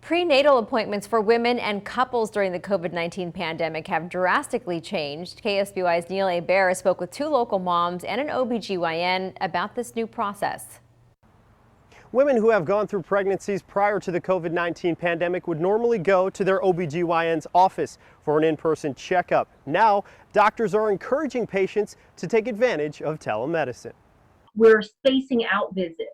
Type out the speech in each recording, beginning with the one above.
Prenatal appointments for women and couples during the COVID-19 pandemic have drastically changed. KSBY's Neil A. Bear spoke with two local moms and an OBGYN about this new process. Women who have gone through pregnancies prior to the COVID-19 pandemic would normally go to their OBGYN's office for an in-person checkup. Now, doctors are encouraging patients to take advantage of telemedicine. We're spacing out visits.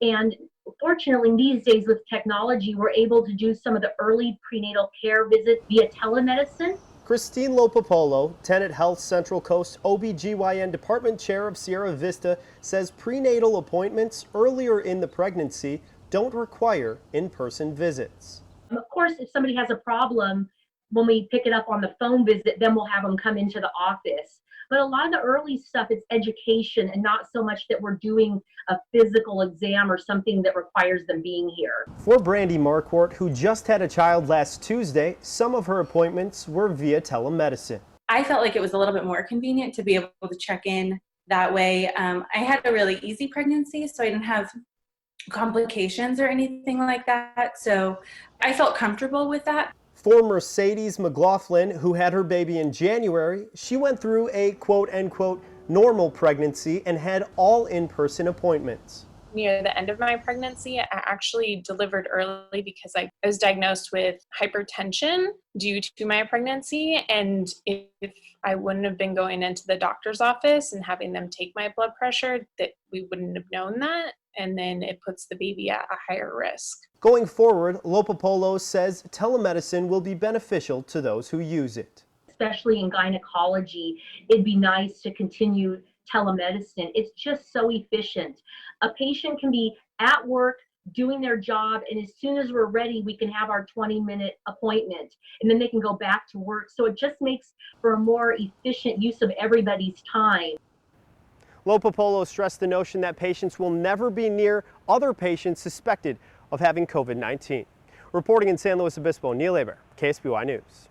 And fortunately, these days with technology, we're able to do some of the early prenatal care visits via telemedicine. Christine Lopapolo, Tenet Health Central Coast OBGYN Department Chair of Sierra Vista, says prenatal appointments earlier in the pregnancy don't require in-person visits. Of course, if somebody has a problem, when we pick it up on the phone visit, then we'll have them come into the office. But a lot of the early stuff is education and not so much that we're doing a physical exam or something that requires them being here. For Brandy Marquardt, who just had a child last Tuesday, some of her appointments were via telemedicine. I felt like it was a little bit more convenient to be able to check in that way. I had a really easy pregnancy, so I didn't have complications or anything like that. So I felt comfortable with that. For Mercedes McLaughlin, who had her baby in January, she went through a quote-unquote normal pregnancy and had all in-person appointments. Near the end of my pregnancy, I actually delivered early because I was diagnosed with hypertension due to my pregnancy. And if I wouldn't have been going into the doctor's office and having them take my blood pressure, that we wouldn't have known that. And then it puts the baby at a higher risk. Going forward, Lopapolo says telemedicine will be beneficial to those who use it. Especially in gynecology, it'd be nice to continue telemedicine. It's just so efficient. A patient can be at work doing their job, and as soon as we're ready, we can have our 20-minute appointment, and then they can go back to work. So it just makes for a more efficient use of everybody's time. Lopapolo stressed the notion that patients will never be near other patients suspected of having COVID-19. Reporting in San Luis Obispo, Neil A. Bear, KSBY News.